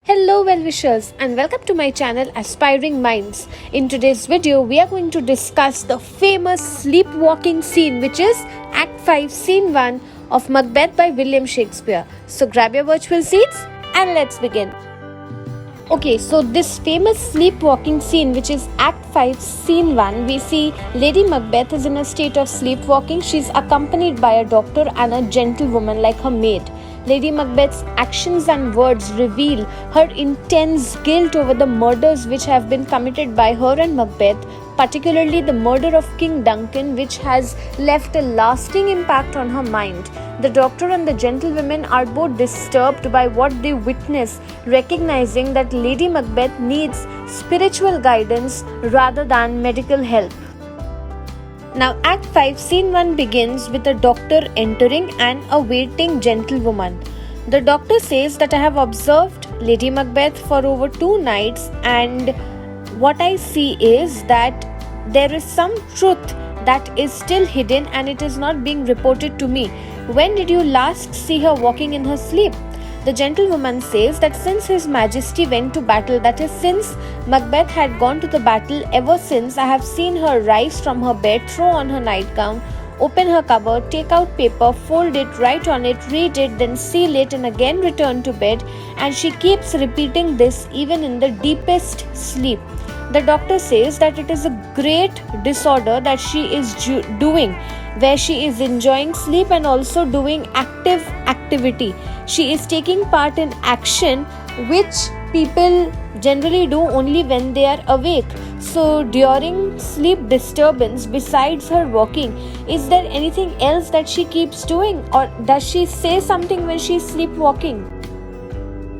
Hello well-wishers and welcome to my channel Aspiring Minds. In today's video, we are going to discuss the famous sleepwalking scene, which is Act 5 Scene 1 of Macbeth by William Shakespeare. So grab your virtual seats and let's begin. Okay, so this famous sleepwalking scene, which is Act 5 Scene 1, we see Lady Macbeth is in a state of sleepwalking. She's accompanied by a doctor and a gentlewoman like her maid. Lady Macbeth's actions and words reveal her intense guilt over the murders which have been committed by her and Macbeth, particularly the murder of King Duncan, which has left a lasting impact on her mind. The doctor and the gentlewomen are both disturbed by what they witness, recognizing that Lady Macbeth needs spiritual guidance rather than medical help. Now, Act 5, Scene 1 begins with a doctor entering and a waiting gentlewoman. The doctor says that I have observed Lady Macbeth for over 2 nights, and what I see is that there is some truth that is still hidden and it is not being reported to me. When did you last see her walking in her sleep? The gentlewoman says that since His Majesty went to battle, that is, since Macbeth had gone to the battle, ever since I have seen her rise from her bed, throw on her nightgown, open her cupboard, take out paper, fold it, write on it, read it, then seal it and again return to bed, and she keeps repeating this even in the deepest sleep. The doctor says that it is a great disorder that she is doing, where she is enjoying sleep and also doing activity. She is taking part in action which people generally do only when they are awake. So during sleep disturbance, besides her walking, is there anything else that she keeps doing, or does she say something when she is sleepwalking?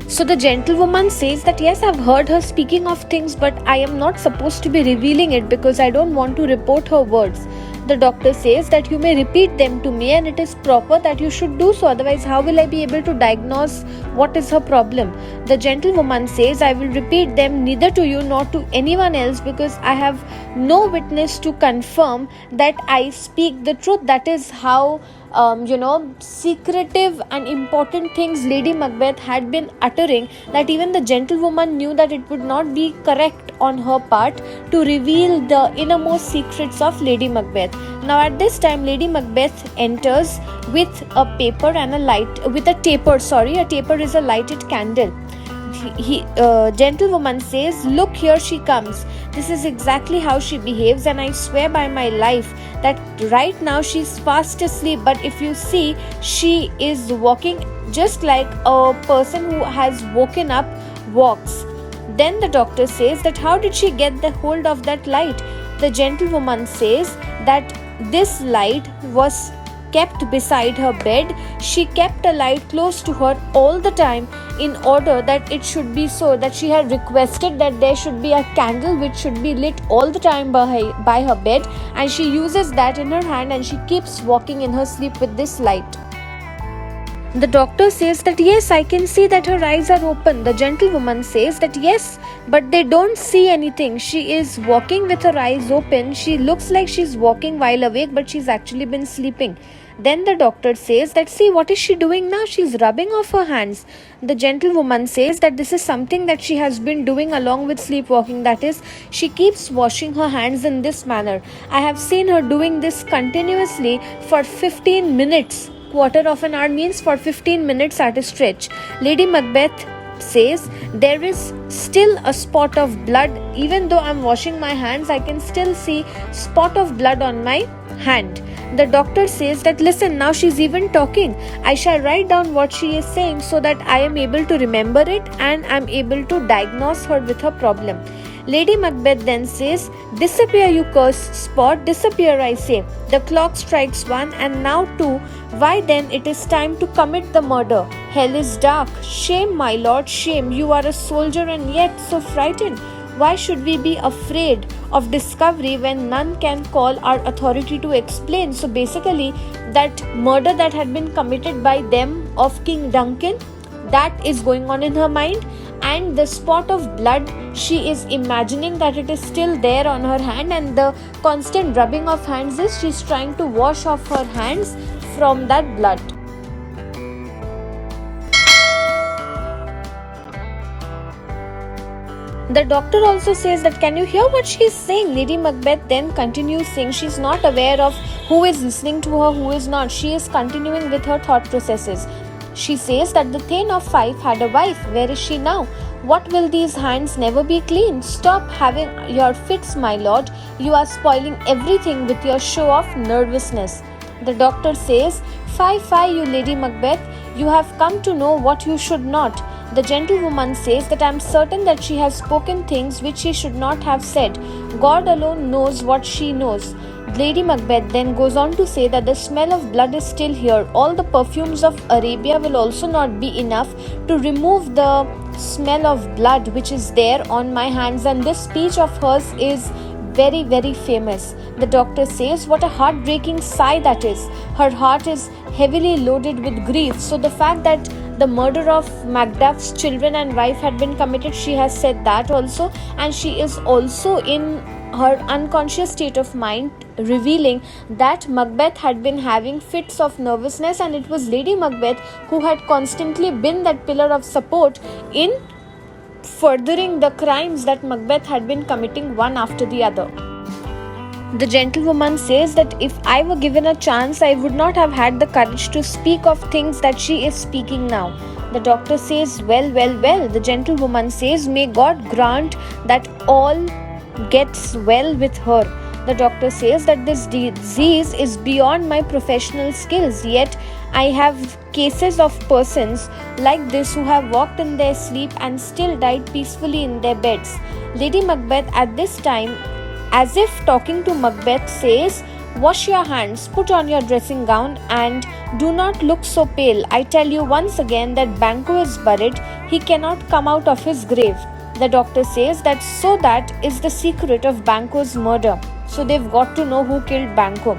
So the gentlewoman says that yes, I've heard her speaking of things, but I am not supposed to be revealing it because I don't want to report her words. The doctor says that you may repeat them to me and it is proper that you should do so, otherwise how will I be able to diagnose what is her problem? The gentlewoman says I will repeat them neither to you nor to anyone else because I have no witness to confirm that I speak the truth. That is how secretive and important things Lady Macbeth had been uttering, that even the gentlewoman knew that it would not be correct on her part to reveal the innermost secrets of Lady Macbeth. Now at this time, Lady Macbeth enters with a paper and a taper. A taper is a lighted candle. Gentlewoman says, look, here she comes. This is exactly how she behaves, and I swear by my life that right now she's fast asleep, but if you see, she is walking just like a person who has woken up walks. Then the doctor says that how did she get the hold of that light? The gentlewoman says that this light was kept beside her bed. She kept a light close to her all the time in order that it should be so that she had requested that there should be a candle which should be lit all the time by her bed, and she uses that in her hand and she keeps walking in her sleep with this light. The doctor says that yes, I can see that her eyes are open. The gentlewoman says that yes, but they don't see anything. She is walking with her eyes open. She looks like she's walking while awake, but she's actually been sleeping. Then the doctor says that see, what is she doing now? She's rubbing off her hands. The gentlewoman says that this is something that she has been doing along with sleepwalking. That is, she keeps washing her hands in this manner. I have seen her doing this continuously for 15 minutes. Quarter of an hour means for 15 minutes at a stretch. Lady Macbeth says there is still a spot of blood. Even though I'm washing my hands, I can still see spot of blood on my hand. The doctor says that listen, now she's even talking. I shall write down what she is saying so that I am able to remember it and I'm able to diagnose her with her problem. Lady Macbeth then says, disappear, you cursed spot, disappear, I say. The clock strikes 1 and now 2. Why then it is time to commit the murder. Hell is dark. Shame, my lord, shame. You are a soldier and yet so frightened. Why should we be afraid of discovery when none can call our authority to explain? So basically, that murder that had been committed by them of King Duncan, that is going on in her mind, and the spot of blood, she is imagining that it is still there on her hand, and the constant rubbing of hands is she's trying to wash off her hands from that blood. The doctor also says that, can you hear what she's saying? Lady Macbeth then continues saying she's not aware of who is listening to her, who is not. She is continuing with her thought processes. She says that the Thane of Fife had a wife. Where is she now? What will these hands never be clean? Stop having your fits, my lord. You are spoiling everything with your show of nervousness. The doctor says, Fie, you Lady Macbeth. You have come to know what you should not. The gentlewoman says that I am certain that she has spoken things which she should not have said. God alone knows what she knows. Lady Macbeth then goes on to say that the smell of blood is still here. All the perfumes of Arabia will also not be enough to remove the smell of blood which is there on my hands, and this speech of hers is very, very famous. The doctor says, what a heartbreaking sigh that is. Her heart is heavily loaded with grief. So the fact that the murder of Macduff's children and wife had been committed, she has said that also, and she is also in her unconscious state of mind revealing that Macbeth had been having fits of nervousness, and it was Lady Macbeth who had constantly been that pillar of support in furthering the crimes that Macbeth had been committing one after the other. The gentlewoman says that if I were given a chance, I would not have had the courage to speak of things that she is speaking now. The doctor says, well. The gentlewoman says, may God grant that all gets well with her. The doctor says that this disease is beyond my professional skills, yet I have cases of persons like this who have walked in their sleep and still died peacefully in their beds. Lady Macbeth at this time, as if talking to Macbeth, says, wash your hands, put on your dressing gown, and do not look so pale. I tell you once again that Banquo is buried. He cannot come out of his grave. The doctor says that so that is the secret of Banquo's murder. So they've got to know who killed Banquo.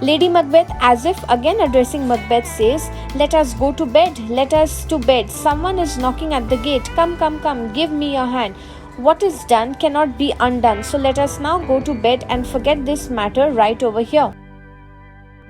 Lady Macbeth, as if again addressing Macbeth, says, let us go to bed. Let us to bed. Someone is knocking at the gate. Come, give me your hand. What is done cannot be undone. So let us now go to bed and forget this matter right over here.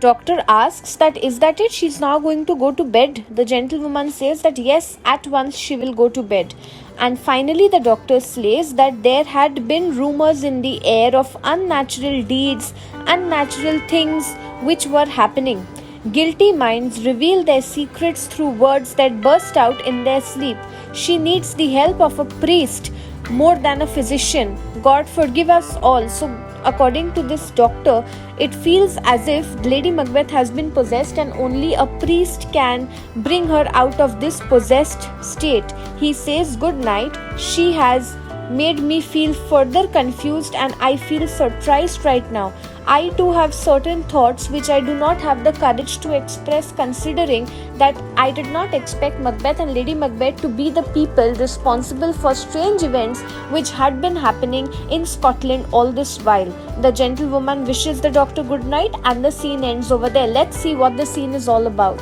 Doctor asks that, is that it? She's now going to go to bed. The gentlewoman says that yes, at once she will go to bed. And finally the doctor says that there had been rumors in the air of unnatural deeds, unnatural things which were happening. Guilty minds reveal their secrets through words that burst out in their sleep. She needs the help of a priest more than a physician. God forgive us all. So according to this doctor, it feels as if Lady Macbeth has been possessed and only a priest can bring her out of this possessed state. He says good night. She has made me feel further confused and I feel surprised right now. I too have certain thoughts which I do not have the courage to express, considering that I did not expect Macbeth and Lady Macbeth to be the people responsible for strange events which had been happening in Scotland all this while. The gentlewoman wishes the doctor good night and the scene ends over there. Let's see what the scene is all about.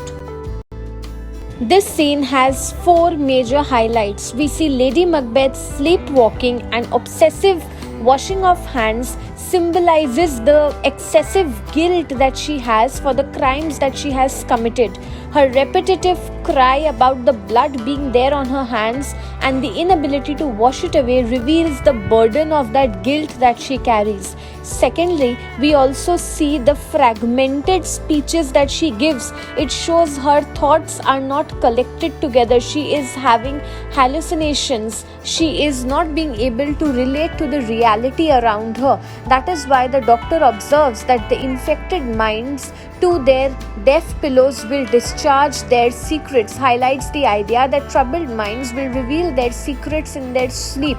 This scene has 4 major highlights. We see Lady Macbeth sleepwalking and obsessive washing of hands symbolizes the excessive guilt that she has for the crimes that she has committed. Her repetitive cry about the blood being there on her hands and the inability to wash it away reveals the burden of that guilt that she carries. Secondly, we also see the fragmented speeches that she gives. It shows her thoughts are not collected together. She is having hallucinations. She is not being able to relate to the reality around her. That is why the doctor observes that the infected minds to their deaf pillows will discharge their secrets, highlights the idea that troubled minds will reveal their secrets in their sleep.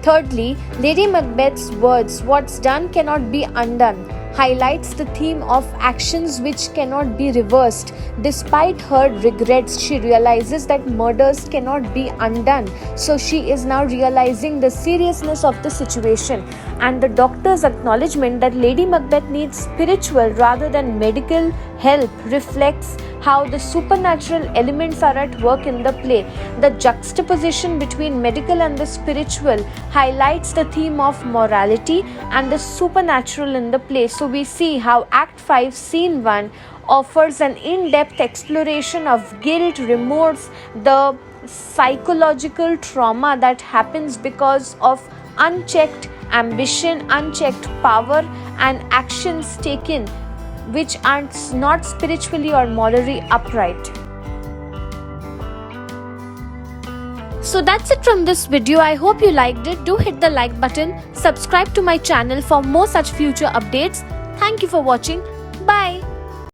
Thirdly, Lady Macbeth's words, what's done cannot be undone, highlights the theme of actions which cannot be reversed. Despite her regrets, she realizes that murders cannot be undone. So she is now realizing the seriousness of the situation. And the doctor's acknowledgement that Lady Macbeth needs spiritual rather than medical help reflects how the supernatural elements are at work in the play. The juxtaposition between medical and the spiritual highlights the theme of morality and the supernatural in the play. So we see how Act 5, Scene 1 offers an in-depth exploration of guilt, remorse, the psychological trauma that happens because of unchecked ambition, unchecked power, and actions taken which are not spiritually or morally upright. So that's it from this video. I hope you liked it. Do hit the like button, subscribe to my channel for more such future updates. Thank you for watching. Bye.